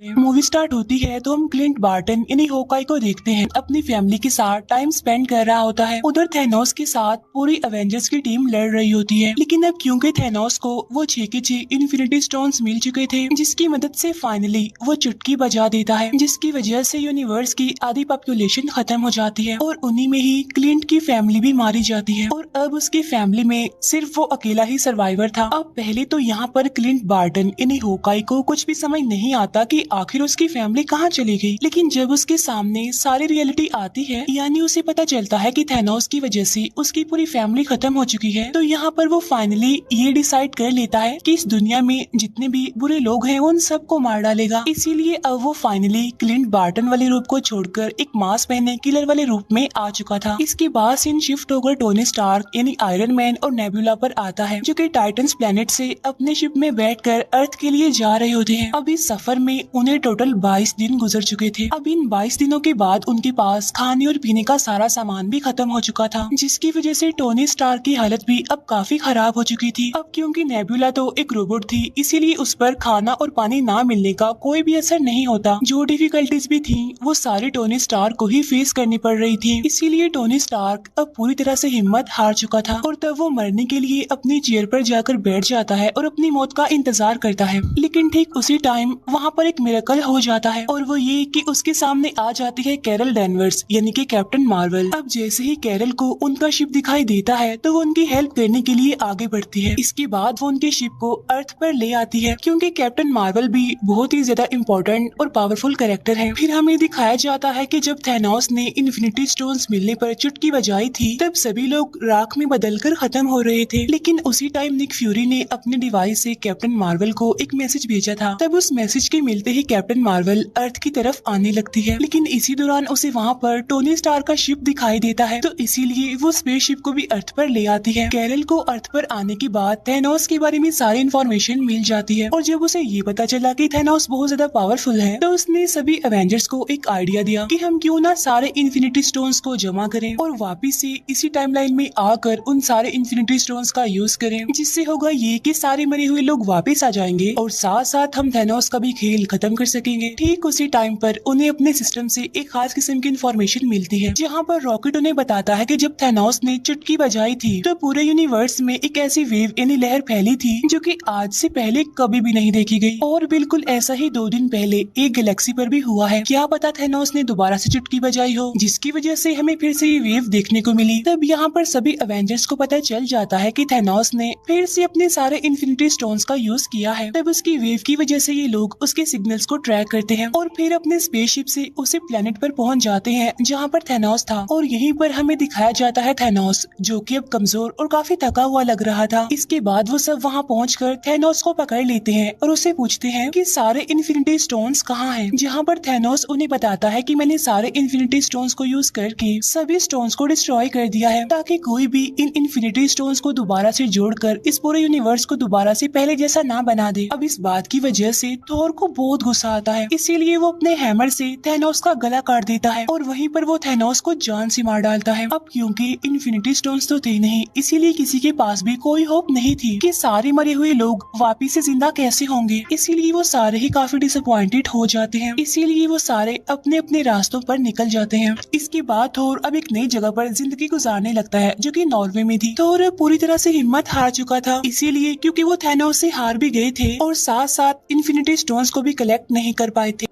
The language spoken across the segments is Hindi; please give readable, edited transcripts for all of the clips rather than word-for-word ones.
मूवी स्टार्ट होती है तो हम क्लिंट बार्टन यानी हॉकाई को देखते हैं अपनी फैमिली के साथ टाइम स्पेंड कर रहा होता है। उधर थैनोस के साथ पूरी एवेंजर्स की टीम लड़ रही होती है, लेकिन अब क्योंकि थैनोस को वो 6 के 6 इन्फिनिटी स्टोन्स मिल चुके थे, जिसकी मदद से फाइनली वो चुटकी बजा देता है, जिसकी वजह से यूनिवर्स की आधी पॉपुलेशन खत्म हो जाती है और उन्हीं में ही क्लिंट की फैमिली भी मारी जाती है और अब उसकी फैमिली में सिर्फ वो अकेला ही सर्वाइवर था। अब पहले तो यहाँ पर क्लिंट बार्टन यानी हॉकाई को कुछ भी समझ नहीं आता कि आखिर उसकी फैमिली कहाँ चली गई, लेकिन जब उसके सामने सारी रियलिटी आती है, यानी उसे पता चलता है कि थैनोस की वजह से उसकी पूरी फैमिली खत्म हो चुकी है, तो यहाँ पर वो फाइनली ये डिसाइड कर लेता है कि इस दुनिया में जितने भी बुरे लोग हैं उन सबको मार डालेगा। इसीलिए अब वो फाइनली क्लिंट बार्टन वाले रूप को छोड़कर एक मास्क पहने किलर वाले रूप में आ चुका था। इसके बाद सीन शिफ्ट होकर टोनी स्टार्क यानी आयरन मैन और नेबुला पर आता है, जो कि टाइटन्स प्लेनेट से अपने शिप में बैठकर अर्थ के लिए जा रहे होते हैं। अब इस सफर में उन्हें टोटल 22 दिन गुजर चुके थे। अब इन 22 दिनों के बाद उनके पास खाने और पीने का सारा सामान भी खत्म हो चुका था, जिसकी वजह से टोनी स्टार्क की हालत भी अब काफी खराब हो चुकी थी। अब क्योंकि नेबुला तो एक रोबोट थी, इसीलिए उस पर खाना और पानी ना मिलने का कोई भी असर नहीं होता। जो डिफिकल्टीज भी थी वो सारी टोनी स्टार्क को ही फेस करनी पड़ रही थी। इसीलिए टोनी स्टार्क अब पूरी तरह से हिम्मत हार चुका था और तब वो मरने के लिए अपनी चेयर पर जाकर बैठ जाता है और अपनी मौत का इंतजार करता है। लेकिन ठीक उसी टाइम वहाँ पर एक मिरेकल हो जाता है और वो ये कि उसके सामने आ जाती है कैरल डैनवर्स यानी कि कैप्टन मार्वल। अब जैसे ही कैरल को उनका शिप दिखाई देता है तो वो उनकी हेल्प करने के लिए आगे बढ़ती है। इसके बाद वो उनके शिप को अर्थ पर ले आती है, क्योंकि कैप्टन मार्वल भी बहुत ही ज्यादा इम्पोर्टेंट और पावरफुल कैरेक्टर है। फिर हमें दिखाया जाता है कि जब थैनोस ने इन्फिनिटी स्टोन्स मिलने पर चुटकी बजाई थी, तब सभी लोग राख में बदलकर खत्म हो रहे थे। लेकिन उसी टाइम निक फ्यूरी ने अपने डिवाइस से कैप्टन मार्वल को एक मैसेज भेजा था। तब उस मैसेज के मिलते ही कैप्टन मार्वल अर्थ की तरफ आने लगती है, लेकिन इसी दौरान उसे वहाँ पर टोनी स्टार्क का शिप दिखाई देता है, तो इसीलिए वो स्पेसशिप को भी अर्थ पर ले आती है। कैरल को अर्थ पर आने के बाद थैनोस के बारे में सारी इन्फॉर्मेशन मिल जाती है और जब उसे ये पता चला कि थैनोस बहुत ज्यादा पावरफुल है, तो उसने सभी एवेंजर्स को एक आइडिया दिया कि हम क्यों ना सारे इन्फिनिटी स्टोन्स को जमा करें और वापिस से इसी टाइमलाइन में आकर उन सारे इन्फिनिटी स्टोन्स का यूज करें, जिससे होगा ये कि सारे मरे हुए लोग वापिस आ जाएंगे और साथ साथ हम थैनोस का भी खेल खत्म कर सकेंगे। ठीक उसी टाइम पर उन्हें अपने सिस्टम से एक खास किस्म की इन्फॉर्मेशन मिलती है, जहाँ पर रॉकेट उन्हें बताता है कि जब थैनोस ने चुटकी बजाई थी तो पूरे यूनिवर्स में एक ऐसी वेव यानी लहर फैली थी जो कि आज से पहले कभी भी नहीं देखी गई। और बिल्कुल ऐसा ही 2 दिन पहले एक गैलेक्सी पर भी हुआ है। क्या पता थैनोस ने दोबारा से चुटकी बजाई हो, जिसकी वजह से हमें फिर से ये वेव देखने को मिली। तब यहाँ पर सभी एवेंजर्स को पता चल जाता है कि थैनोस ने फिर से अपने सारे इन्फिनिटी स्टोन्स का यूज किया है। तब उसकी वेव की वजह से ये लोग उसके सिग्नल्स को ट्रैक करते हैं और फिर अपने स्पेसशिप से उसी प्लेनेट पर पहुंच जाते हैं जहां पर थैनोस था। और यहीं पर हमें दिखाया जाता है थैनोस, जो कि अब कमजोर और काफी थका हुआ लग रहा था। इसके बाद वो सब वहां पहुंचकर थैनोस को पकड़ लेते हैं और उसे पूछते हैं कि सारे इन्फिनिटी स्टोन्स कहाँ हैं, जहां पर थैनोस उन्हें बताता है कि मैंने सारे इन्फिनिटी स्टोन्स को यूज करके सभी स्टोन्स को डिस्ट्रॉय कर दिया है, ताकि कोई भी इन इन्फिनिटी स्टोन्स को दोबारा से जोड़कर इस पूरे यूनिवर्स को दोबारा से पहले जैसा ना बना दे। अब इस बात की वजह से थोर को बहुत गुस्सा आता है, इसीलिए वो अपने हैमर से थैनोस का गला काट देता है और वहीं पर वो थैनोस को जान से मार डालता है। अब क्योंकि इन्फिनिटी स्टोन्स तो थे नहीं, इसीलिए किसी के पास भी कोई होप नहीं थी कि सारे मरे हुए लोग वापिस से जिंदा कैसे होंगे। इसीलिए वो सारे ही काफी डिसअपॉइंटेड हो जाते हैं, इसीलिए वो सारे अपने अपने रास्तों पर निकल जाते हैं। इसके बाद थोर अब एक नई जगह पर जिंदगी गुजारने लगता है, जो कि नॉर्वे में थी। थोर पूरी तरह से हिम्मत हार चुका था, इसीलिए क्योंकि वो थैनोस से हार भी गए थे और साथ साथ इन्फिनिटी स्टोन्स को भी कलेक्ट नहीं कर पाए थे।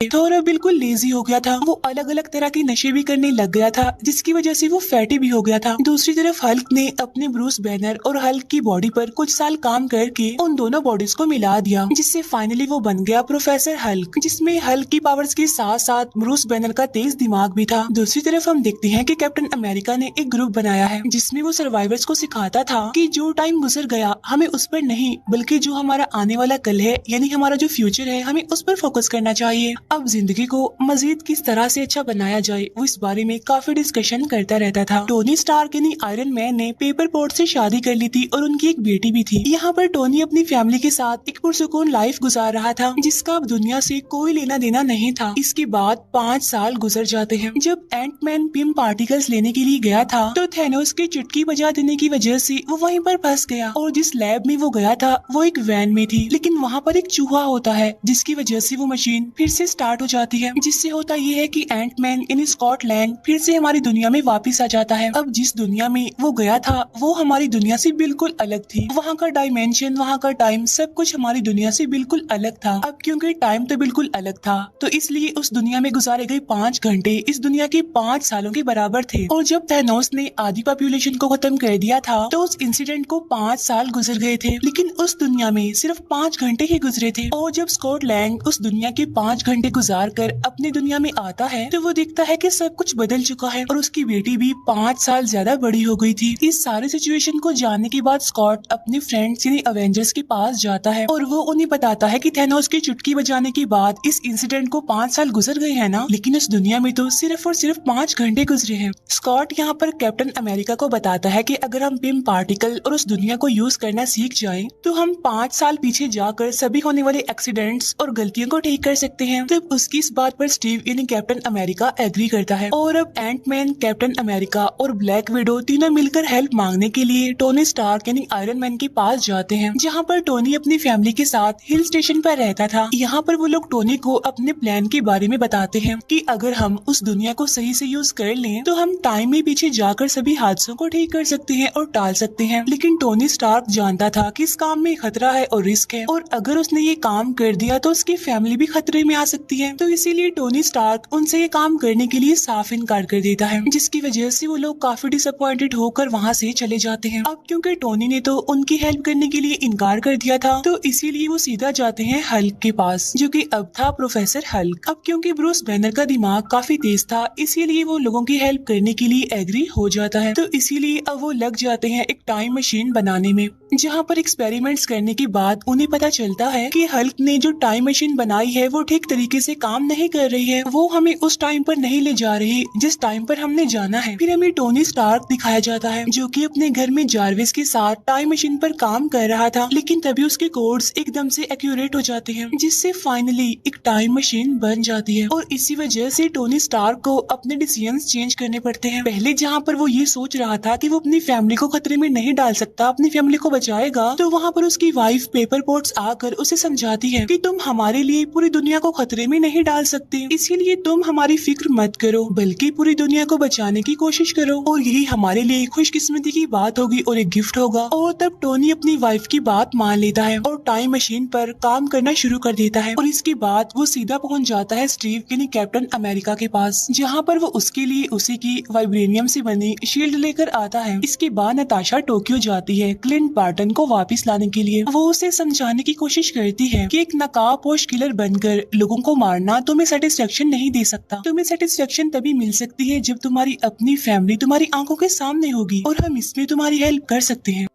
थोर बिल्कुल लेजी हो गया था, वो अलग अलग तरह के नशे भी करने लग गया था, जिसकी वजह से वो फैटी भी हो गया था। दूसरी तरफ हल्क ने अपने ब्रूस बैनर और हल्क की बॉडी पर कुछ साल काम करके उन दोनों बॉडीज को मिला दिया, जिससे फाइनली वो बन गया प्रोफेसर हल्क, जिसमें हल्क की पावर्स के साथ साथ ब्रूस बैनर का तेज दिमाग भी था। दूसरी तरफ हम देखते हैं कि कैप्टन अमेरिका ने एक ग्रुप बनाया है, जिसमें वो सर्वाइवर्स को सिखाता था कि जो टाइम गुजर गया हमें उस पर नहीं, बल्कि जो हमारा आने वाला कल है यानी हमारा जो फ्यूचर है हमें उस पर फोकस करना चाहिए। अब जिंदगी को मजीद किस तरह से अच्छा बनाया जाए वो इस बारे में काफी डिस्कशन करता रहता था। टोनी स्टार्क यानी आयरन मैन ने पेपर पोर्ट से शादी कर ली थी और उनकी एक बेटी भी थी। यहाँ पर टोनी अपनी फैमिली के साथ एक पुरसुकून लाइफ गुजार रहा था जिसका अब दुनिया से कोई लेना देना नहीं था। इसके बाद 5 साल गुजर जाते हैं। जब एंट मैन पिम पार्टिकल्स लेने के लिए गया था तो थैनोस की चुटकी बजा देने की वजह से वो वहीं पर फंस गया और जिस लैब में वो गया था वो एक वैन में थी, लेकिन वहाँ पर एक चूहा होता है जिसकी वजह से वो मशीन फिर से स्टार्ट हो जाती है, जिससे होता ये है कि एंट मैन इन स्कॉटलैंड फिर से हमारी दुनिया में वापस आ जाता है। अब जिस दुनिया में वो गया था वो हमारी दुनिया से बिल्कुल अलग थी। वहाँ का डायमेंशन, वहाँ का टाइम, सब कुछ हमारी दुनिया से बिल्कुल अलग था। अब क्योंकि टाइम तो बिल्कुल अलग था तो इसलिए उस दुनिया में गुजारे गए 5 घंटे इस दुनिया के 5 सालों के बराबर थे। और जब थैनोस ने आधी पॉपुलेशन को खत्म कर दिया था तो उस इंसिडेंट को 5 साल गुजर गए थे, लेकिन उस दुनिया में सिर्फ 5 घंटे ही गुजरे थे। और जब स्कॉटलैंड उस दुनिया के 5 घंटे गुजार कर अपनी दुनिया में आता है तो वो देखता है कि सब कुछ बदल चुका है और उसकी बेटी भी 5 साल ज्यादा बड़ी हो गई थी। इस सारे सिचुएशन को जानने के बाद स्कॉट अपने फ्रेंड्स यानी अवेंजर्स के पास जाता है और वो उन्हें बताता है कि थैनोस की चुटकी बजाने के बाद इस इंसिडेंट को 5 साल गुजर गए हैं ना, लेकिन उस दुनिया में तो सिर्फ और सिर्फ 5 घंटे गुजरे हैं। स्कॉट यहाँ पर कैप्टन अमेरिका को बताता है कि अगर हम पिम पार्टिकल और उस दुनिया को यूज करना सीख जाएं तो हम 5 साल पीछे जाकर सभी होने वाले एक्सीडेंट्स और गलतियों को ठीक कर सकते हैं। तब उसकी इस बात पर स्टीव यानी कैप्टन अमेरिका एग्री करता है और अब एंट मैन, कैप्टन अमेरिका और ब्लैक विडो तीनों मिलकर हेल्प मांगने के लिए टोनी स्टार्क यानी आयरन मैन के पास जाते हैं, जहाँ पर टोनी अपनी फैमिली के साथ हिल स्टेशन पर रहता था। यहाँ पर वो लोग टोनी को अपने प्लान के बारे में बताते हैं कि अगर हम उस दुनिया को सही से यूज कर लें तो हम टाइम में पीछे जाकर सभी हादसों को ठीक कर सकते हैं और टाल सकते हैं। लेकिन टोनी स्टार्क जानता था कि इस काम में खतरा है और रिस्क है और अगर उसने ये काम कर दिया तो उसकी फैमिली भी खतरे में आ सकती है। तो इसीलिए टोनी स्टार्क उनसे ये काम करने के लिए साफ इनकार कर देता है, जिसकी वजह से वो लोग काफी डिसअपॉइंटेड होकर वहाँ से चले जाते हैं। अब क्योंकि टोनी ने तो उनकी हेल्प करने के लिए इनकार कर दिया था तो इसीलिए वो सीधा जाते हैं हल्क के पास, जो कि अब था प्रोफेसर हल्क। अब क्योंकि ब्रूस बैनर का दिमाग काफी तेज था इसीलिए वो लोगों की हेल्प करने के लिए एग्री हो जाता है। तो इसीलिए अब वो लग जाते हैं एक टाइम मशीन बनाने में, जहाँ पर एक्सपेरिमेंट्स करने के बाद उन्हें पता चलता है कि हल्क ने जो टाइम मशीन बनाई है वो ठीक तरीके से काम नहीं कर रही है, वो हमें उस टाइम पर नहीं ले जा रही जिस टाइम पर हमने जाना है। फिर हमें टोनी स्टार्क दिखाया जाता है जो कि अपने घर में जारविस के साथ टाइम मशीन पर काम कर रहा था, लेकिन तभी उसके कोड्स एकदम से एक्यूरेट हो जाते हैं जिससे फाइनली एक टाइम मशीन बन जाती है। और इसी वजह से टोनी स्टार्क को अपने डिसीजंस चेंज करने पड़ते हैं। पहले जहाँ पर वो ये सोच रहा था कि वो अपनी फैमिली को खतरे में नहीं डाल सकता, अपनी फैमिली को बचाएगा, तो वहाँ पर उसकी वाइफ पेपर पोर्ट्स आकर उसे समझाती है कि तुम हमारे लिए पूरी दुनिया को खतरे में नहीं डाल सकते, इसीलिए तुम हमारी फिक्र मत करो बल्कि पूरी दुनिया को बचाने की कोशिश करो और यही हमारे लिए खुशकिस्मती की बात होगी और एक गिफ्ट होगा। और तब टोनी अपनी वाइफ की बात मान लेता है और टाइम मशीन पर काम करना शुरू कर देता है और इसके बाद वो सीधा पहुँच जाता है स्टीव यानी कैप्टन अमेरिका के पास, जहाँ पर वो उसके लिए उसी की वाइब्रेनियम से बनी शील्ड लेकर आता है। इसके बाद नताशा टोक्यो जाती है क्लिंट बार्टन को वापस लाने के लिए। वो उसे समझाने की कोशिश करती है कि एक नकाबपोश किलर बनकर लोगों को मारना तुम्हें सेटिस्फेक्शन नहीं दे सकता, तुम्हें सेटिस्फेक्शन तभी मिल सकती है जब तुम्हारी अपनी फैमिली तुम्हारी आंखों के सामने होगी और हम इसमें तुम्हारी हेल्प कर सकते हैं।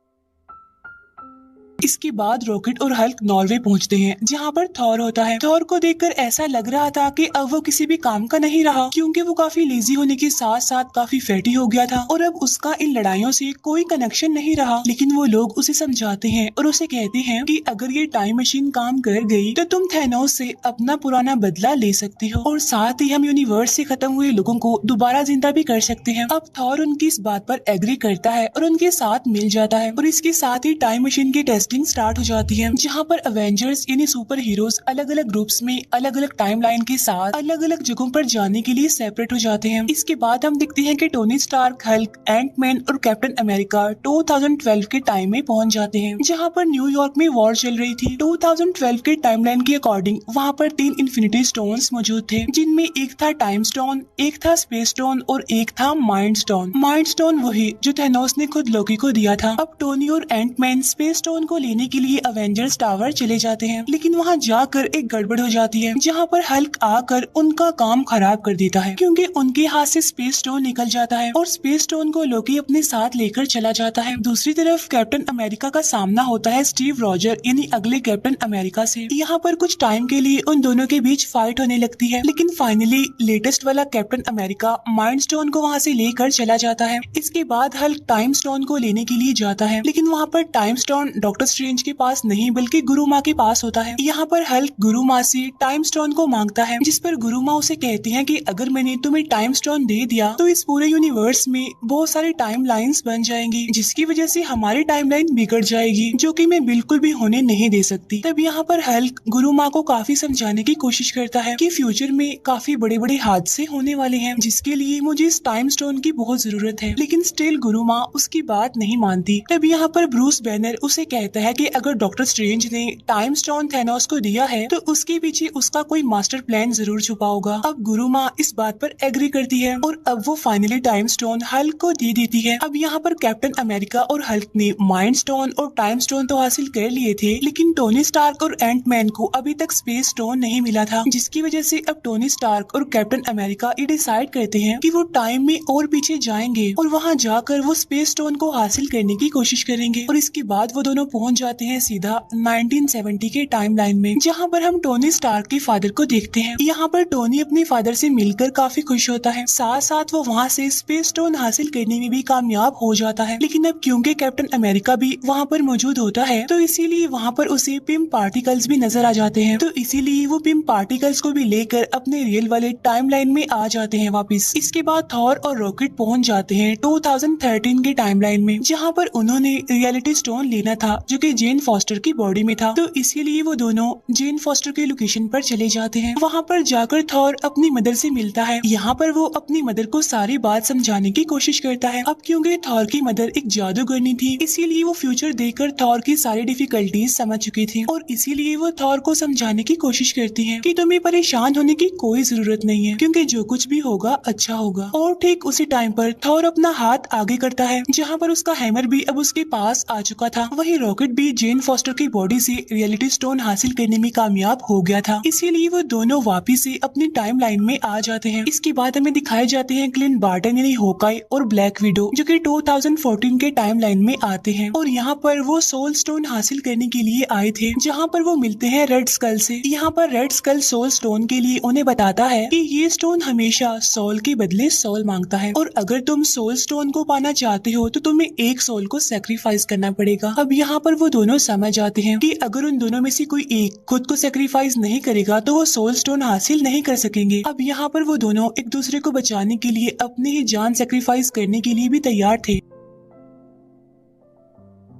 इसके बाद रॉकेट और हल्क नॉर्वे पहुंचते हैं, जहां पर थॉर होता है। थॉर को देखकर ऐसा लग रहा था कि अब वो किसी भी काम का नहीं रहा, क्योंकि वो काफी लेजी होने के साथ साथ काफी फैटी हो गया था और अब उसका इन लड़ाइयों से कोई कनेक्शन नहीं रहा। लेकिन वो लोग उसे समझाते हैं और उसे कहते हैं कि अगर ये टाइम मशीन काम कर गई तो तुम थैनोस से अपना पुराना बदला ले सकती हो और साथ ही हम यूनिवर्स से खत्म हुए लोगों को दोबारा जिंदा भी कर सकते हैं। अब थॉर उनकी इस बात पर एग्री करता है और उनके साथ मिल जाता है और इसके साथ ही टाइम मशीन की टेस्टिंग स्टार्ट हो जाती है, जहाँ पर अवेंजर्स यानी सुपर हीरोज अलग अलग ग्रुप्स में अलग अलग टाइमलाइन के साथ अलग अलग जगहों पर जाने के लिए सेपरेट हो जाते हैं। इसके बाद हम देखते हैं कि Tony Stark, Hulk, Ant Man और कैप्टन अमेरिका 2012 के टाइम में पहुंच जाते हैं, जहाँ पर न्यूयॉर्क में वॉर चल रही थी। 2012 के टाइमलाइन के अकॉर्डिंग वहाँ पर 3 इन्फिनिटी स्टोन्स मौजूद थे, जिनमें एक था टाइम स्टोन, एक था स्पेस स्टोन और एक था माइंड स्टोन। माइंड स्टोन वही जो थैनोस ने खुद लोकी को दिया था। अब टोनी और एंट मैन स्पेस स्टोन को लेने के लिए अवेंजर्स टावर चले जाते हैं, लेकिन वहाँ जाकर एक गड़बड़ हो जाती है जहाँ पर हल्क आकर उनका काम खराब कर देता है, क्योंकि उनके हाथ से स्पेस स्टोन निकल जाता है और स्पेस स्टोन को लोकी अपने साथ लेकर चला जाता है। दूसरी तरफ कैप्टन अमेरिका का सामना होता है स्टीव रॉजर यानी अगले कैप्टन अमेरिका से। यहाँ पर कुछ टाइम के लिए उन दोनों के बीच फाइट होने लगती है, लेकिन फाइनली लेटेस्ट वाला कैप्टन अमेरिका माइंड स्टोन को वहाँ से लेकर चला जाता है। इसके बाद हल्क टाइम स्टोन को लेने के लिए जाता है, लेकिन वहाँ पर टाइम स्टोन डॉक्टर स्ट्रेंज के पास नहीं बल्कि गुरु माँ के पास होता है। यहाँ पर हल्क गुरु माँ से टाइम स्टोन को मांगता है, जिस पर गुरु माँ उसे कहती है कि अगर मैंने तुम्हें टाइम स्टोन दे दिया तो इस पूरे यूनिवर्स में बहुत सारी टाइम लाइन्स बन जाएंगी, जिसकी वजह से हमारी टाइमलाइन बिगड़ जाएगी, जो कि मैं बिल्कुल भी होने नहीं दे सकती। तब यहाँ पर हल्क गुरु माँ को काफी समझाने की कोशिश करता है कि फ्यूचर में काफी बड़े बड़े हादसे होने वाले हैं, जिसके लिए मुझे इस टाइम स्टोन की बहुत जरूरत है, लेकिन स्टिल गुरु माँ उसकी बात नहीं मानती। तब यहाँ पर ब्रूस बैनर उसे कहता है कि अगर डॉक्टर स्ट्रेंज ने टाइम स्टोन थैनोस को दिया है तो उसके पीछे उसका कोई मास्टर प्लान जरूर छुपा होगा। अब गुरु माँ इस बात पर एग्री करती है और अब वो फाइनली टाइम स्टोन हल्क को दे देती है। अब यहाँ पर कैप्टन अमेरिका और हल्क ने माइंड स्टोन और टाइम स्टोन तो हासिल कर लिए थे, लेकिन टोनी स्टार्क और एंट मैन को अभी तक स्पेस स्टोन नहीं मिला था, जिसकी वजह से अब टोनी स्टार्क और कैप्टन अमेरिका ये डिसाइड करते हैं कि वो टाइम में और पीछे जाएंगे और वहाँ जाकर वो स्पेस स्टोन को हासिल करने की कोशिश करेंगे। और इसके बाद वो दोनों पहुँच जाते हैं सीधा 1970 के टाइमलाइन में, जहाँ पर हम टोनी स्टार्क के फादर को देखते हैं। यहाँ पर टोनी अपने फादर से मिलकर काफी खुश होता है, साथ साथ वो वहाँ से स्पेस स्टोन हासिल करने में भी कामयाब हो जाता है। लेकिन अब क्योंकि कैप्टन अमेरिका भी वहाँ पर मौजूद होता है तो इसीलिए वहाँ पर उसे पिम पार्टिकल्स भी नजर आ जाते हैं, तो इसीलिए वो पिम पार्टिकल्स को भी लेकर अपने रियल वाले टाइमलाइन में आ जाते हैं वापस। इसके बाद थॉर और रॉकेट पहुँच जाते हैं 2013 के टाइमलाइन में, जहाँ पर उन्होंने रियलिटी स्टोन लेना था जो कि जेन फॉस्टर की बॉडी में था, तो इसीलिए वो दोनों जेन फॉस्टर के लोकेशन पर चले जाते हैं। वहाँ पर जाकर थॉर अपनी मदर से मिलता है। यहाँ पर वो अपनी मदर को सारी बात समझाने की कोशिश करता है। अब क्योंकि थॉर की मदर एक जादूगरनी थी, इसीलिए वो फ्यूचर देखकर थॉर की सारी डिफिकल्टीज समझ चुकी थी और इसीलिए वो थॉर को समझाने की कोशिश करती है कि तुम्हें परेशान होने की कोई जरूरत नहीं है, क्योंकि जो कुछ भी होगा अच्छा होगा। और ठीक उसी टाइम पर थॉर अपना हाथ आगे करता है, जहाँ पर उसका हैमर भी अब उसके पास आ चुका था। वही रॉकेट भी जेन फॉस्टर की बॉडी से रियलिटी स्टोन हासिल करने में कामयाब हो गया था, इसीलिए वो दोनों वापिस से अपनी टाइमलाइन में आ जाते हैं। इसके बाद हमें दिखाए जाते हैं क्लिंट बार्टन यानी हॉकाई और ब्लैक विडो, जो कि 2014 के टाइमलाइन में आते हैं और यहाँ पर वो सोल स्टोन हासिल करने के लिए आए थे, जहाँ पर वो मिलते हैं रेड स्कल से। यहाँ पर रेड स्कल सोल स्टोन के लिए उन्हें बताता है कि ये स्टोन हमेशा सोल के बदले सोल मांगता है और अगर तुम सोल स्टोन को पाना चाहते हो तो तुम्हें एक सोल को सेक्रीफाइस करना पड़ेगा। अब यहाँ पर वो दोनों समझ जाते हैं कि अगर उन दोनों में से कोई एक खुद को सेक्रीफाइस नहीं करेगा तो वो सोल स्टोन हासिल नहीं कर सकेंगे। अब यहाँ पर वो दोनों एक दूसरे को बचाने के लिए अपनी ही जान सेक्रीफाइस करने के लिए भी तैयार थे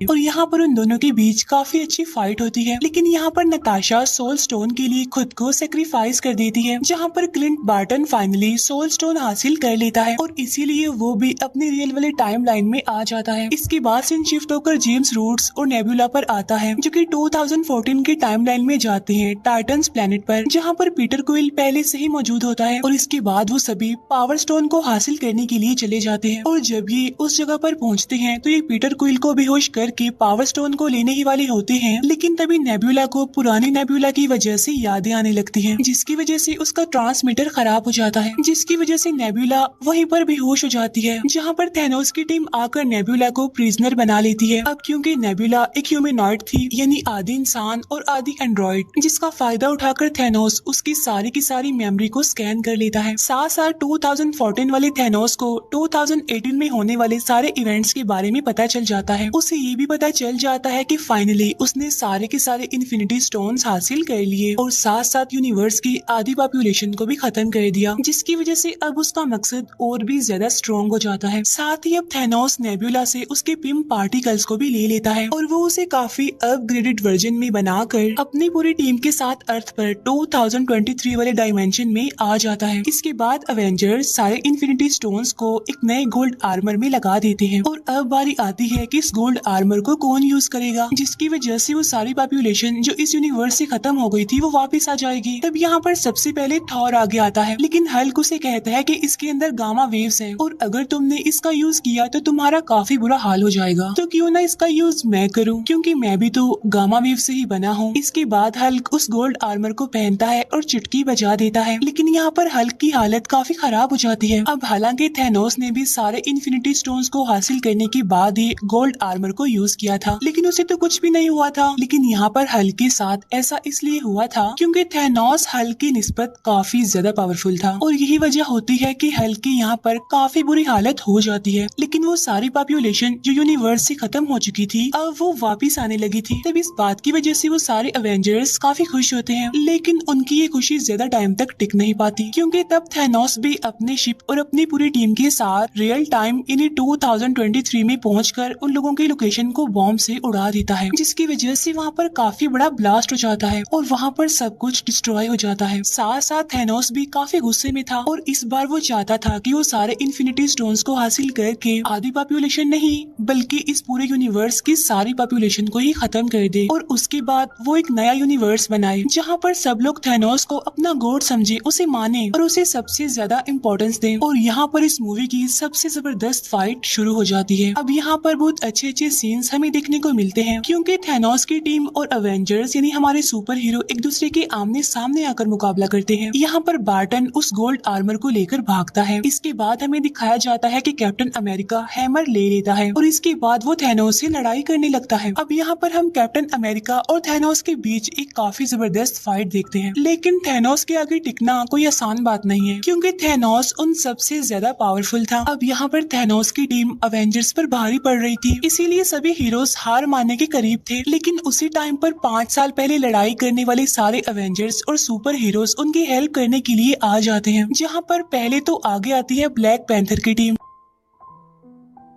और यहाँ पर उन दोनों के बीच काफी अच्छी फाइट होती है। लेकिन यहाँ पर नताशा सोल स्टोन के लिए खुद को सेक्रीफाइस कर देती है, जहाँ पर Clint Barton finally soul stone हासिल कर लेता है और इसीलिए वो भी अपनी रियल वाले टाइमलाइन में आ जाता है। इसके बाद सीन शिफ्ट होकर जेम्स रूट्स और नेबुला पर आता है, जो कि 2014 के टाइमलाइन में जाते हैं टाइटन्स प्लेनेट पर, जहाँ पर पीटर क्विल पहले से ही मौजूद होता है और इसके बाद वो सभी पावर स्टोन को हासिल करने के लिए चले जाते हैं। और जब ये उस जगह पर पहुँचते हैं तो ये पीटर क्विल को बेहोश के पावर स्टोन को लेने ही वाले होते हैं, लेकिन तभी नेबुला को पुरानी नेबुला की वजह से यादें आने लगती हैं, जिसकी वजह से उसका ट्रांसमीटर खराब हो जाता है, जिसकी वजह से नेबुला वहीं पर बेहोश हो जाती है, जहां पर थैनोस की टीम आकर नेबुला को प्रिजनर बना लेती है। अब क्योंकि नेबुला एक ह्यूमनॉइड थी, यानी आधी इंसान और आधी एंड्रॉइड, जिसका फायदा उठाकर थैनोस उसकी सारी की सारी मेमोरी को स्कैन कर लेता है। साथ साथ 2014 वाले थैनोस को 2018 में होने वाले सारे इवेंट्स के बारे में पता चल जाता है। उसे ये भी पता चल जाता है कि फाइनली उसने सारे के सारे इन्फिनिटी स्टोन्स हासिल कर लिए और साथ साथ यूनिवर्स की आधी पॉपुलेशन को भी खत्म कर दिया, जिसकी वजह से अब उसका मकसद और भी ज्यादा स्ट्रॉन्ग हो जाता है। साथ ही अब थैनोस नेबुला से उसके पिम पार्टिकल्स को भी ले लेता है और वो उसे काफी अपग्रेडेड वर्जन में बनाकर अपनी पूरी टीम के साथ अर्थ पर 2023 वाले डायमेंशन में आ जाता है। इसके बाद अवेंजर्स सारे इन्फिनिटी स्टोन्स को एक नए गोल्ड आर्मर में लगा देते हैं और अब बारी आती है कि इस गोल्ड आर्मर आर्मर को कौन यूज करेगा, जिसकी वजह से वो सारी पॉपुलेशन जो इस यूनिवर्स से खत्म हो गई थी वो वापस आ जाएगी। तब यहाँ पर सबसे पहले थॉर आगे आता है, लेकिन हल्क उसे कहता है कि इसके अंदर गामा वेव्स हैं और अगर तुमने इसका यूज किया तो तुम्हारा काफी बुरा हाल हो जाएगा, तो क्यों ना इसका यूज मैं करूँ, क्योंकि मैं भी तो गामा वेव से ही बना हूँ। इसके बाद हल्क उस गोल्ड आर्मर को पहनता है और चुटकी बजा देता है, लेकिन यहाँ पर हल्क की हालत काफी खराब हो जाती है। अब हालांकि थैनोस ने भी सारे इन्फिनिटी स्टोन्स को हासिल करने के बाद ही गोल्ड आर्मर को यूज किया था, लेकिन उसे तो कुछ भी नहीं हुआ था। लेकिन यहाँ पर हल्क के साथ ऐसा इसलिए हुआ था क्योंकि थैनोस हल्क की निस्बत काफी ज्यादा पावरफुल था और यही वजह होती है कि हल्क की यहाँ पर काफी बुरी हालत हो जाती है। लेकिन वो सारी पॉपुलेशन जो यूनिवर्स से खत्म हो चुकी थी अब वो वापिस आने लगी थी। तब इस बात की वजह से वो सारे अवेंजर्स काफी खुश होते हैं, लेकिन उनकी ये खुशी ज्यादा टाइम तक टिक नहीं पाती, क्योंकि तब थैनोस भी अपने शिप और अपनी पूरी टीम के साथ रियल टाइम यानी 2023 में पहुंचकर उन लोगों की लोकेशन को बॉम्ब से उड़ा देता है, जिसकी वजह से वहाँ पर काफी बड़ा ब्लास्ट हो जाता है और वहाँ पर सब कुछ डिस्ट्रॉय हो जाता है। साथ साथ थैनोस भी काफी गुस्से में था और इस बार वो चाहता था कि वो सारे इन्फिनिटी स्टोन्स को हासिल करके आधी पॉपुलेशन नहीं बल्कि इस पूरे यूनिवर्स की सारी पॉपुलेशन को ही खत्म कर दे और उसके बाद वो एक नया यूनिवर्स बनाए जहाँ पर सब लोग थैनोस को अपना गॉड समझे, उसे माने और उसे सबसे ज्यादा इम्पोर्टेंस दे। और यहाँ पर इस मूवी की सबसे जबरदस्त फाइट शुरू हो जाती है। अब यहाँ पर बहुत अच्छे अच्छे सीन्स हमें देखने को मिलते हैं, क्योंकि थैनोस की टीम और अवेंजर्स यानी हमारे सुपर हीरो एक दूसरे के आमने सामने आकर मुकाबला करते हैं। यहाँ पर बार्टन उस गोल्ड आर्मर को लेकर भागता है। इसके बाद हमें दिखाया जाता है कि कैप्टन अमेरिका हैमर ले लेता है और इसके बाद वो थैनोस से लड़ाई करने लगता है। अब यहाँ पर हम कैप्टन अमेरिका और थैनोस के बीच एक काफी जबरदस्त फाइट देखते हैं, लेकिन थैनोस के आगे टिकना कोई आसान बात नहीं है, क्योंकि थैनोस उन सबसे ज्यादा पावरफुल था। अब यहाँ पर थैनोस की टीम अवेंजर्स पर भारी पड़ रही थी, इसीलिए सभी हीरोज हार मानने के करीब थे। लेकिन उसी टाइम पर 5 साल पहले लड़ाई करने वाले सारे अवेंजर्स और सुपर हीरोज उनकी हेल्प करने के लिए आ जाते हैं, जहाँ पर पहले तो आगे आती है ब्लैक पैंथर की टीम।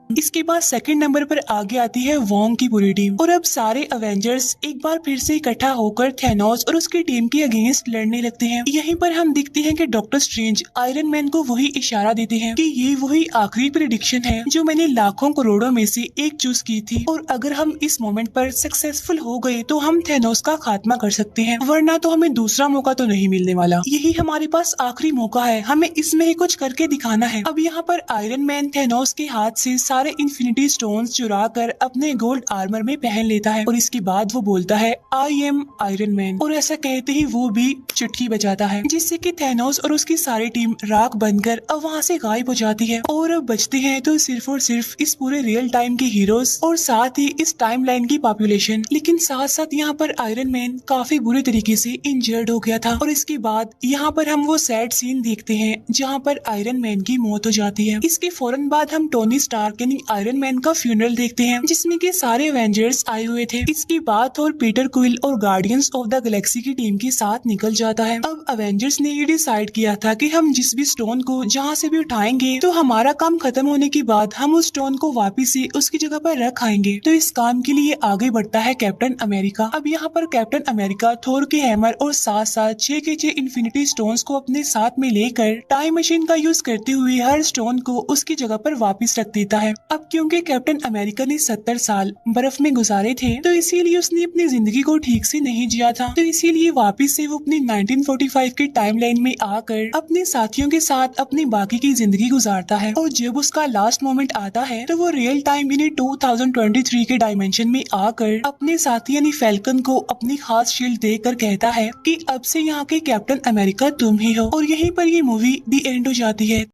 इसके बाद सेकंड नंबर पर आगे आती है वोंग की पूरी टीम और अब सारे अवेंजर्स एक बार फिर से इकट्ठा होकर थैनोस और उसकी टीम के अगेंस्ट लड़ने लगते हैं। यहीं पर हम देखते हैं कि डॉक्टर स्ट्रेंज आयरन मैन को वही इशारा देते हैं कि ये वही आखिरी प्रेडिक्शन है जो मैंने लाखों करोड़ों में से एक चूज की थी और अगर हम इस मोमेंट पर सक्सेसफुल हो गए तो हम थैनोस का खात्मा कर सकते हैं, वरना तो हमें दूसरा मौका तो नहीं मिलने वाला। यही हमारे पास आखिरी मौका है, हमें इसमें ही कुछ करके दिखाना है। अब यहाँ पर आयरन मैन थैनोस के हाथ से सारे इन्फिनिटी स्टोन्स चुरा कर अपने गोल्ड आर्मर में पहन लेता है और इसके बाद वो बोलता है आई एम आयरन मैन और ऐसा कहते ही वो भी चुटकी बजाता है, जिससे कि थैनोस और उसकी सारी टीम राख बनकर अब वहाँ से गायब हो जाती है और अब बचते हैं तो सिर्फ और सिर्फ इस पूरे रियल टाइम के हीरोज और साथ ही इस टाइम लाइन की पॉपुलेशन। लेकिन साथ साथ यहाँ पर आयरन मैन काफी बुरे तरीके से इंजर्ड हो गया था और इसके बाद यहाँ पर हम वो सैड सीन देखते हैं जहाँ पर आयरन मैन की मौत हो जाती है। इसके फौरन बाद हम टोनी स्टार्क यानी आयरन मैन का फ्यूनरल देखते हैं, जिसमें के सारे एवेंजर्स आए हुए थे। इसके बाद थोर पीटर क्विल और गार्डियंस ऑफ द गैलेक्सी की टीम के साथ निकल जाता है। अब एवेंजर्स ने ये डिसाइड किया था कि हम जिस भी स्टोन को जहाँ से भी उठाएंगे तो हमारा काम खत्म होने के बाद हम उस स्टोन को वापिस से उसकी जगह पर रख आएंगे। तो इस काम के लिए आगे बढ़ता है कैप्टन अमेरिका। अब यहाँ पर कैप्टन अमेरिका थोर के हैमर और साथ साथ 6 के 6 इन्फिनिटी स्टोन्स को अपने साथ में लेकर टाइम मशीन का यूज करते हुए हर स्टोन को उसकी जगह पर वापिस रख देता है। अब क्योंकि कैप्टन अमेरिका ने 70 साल बर्फ में गुजारे थे तो इसीलिए उसने अपनी जिंदगी को ठीक से नहीं जिया था, तो इसीलिए वापस से वो अपनी 1945 के टाइमलाइन में आकर अपने साथियों के साथ अपनी बाकी की जिंदगी गुजारता है। और जब उसका लास्ट मोमेंट आता है तो वो रियल टाइम यानी 2023 के डायमेंशन में आकर अपने साथी यानी फैल्कन को अपनी खास शील्ड देकर कहता है कि अब से यहाँ के कैप्टन अमेरिका तुम ही हो। और यहीं पर ये मूवी दी एंड हो जाती है।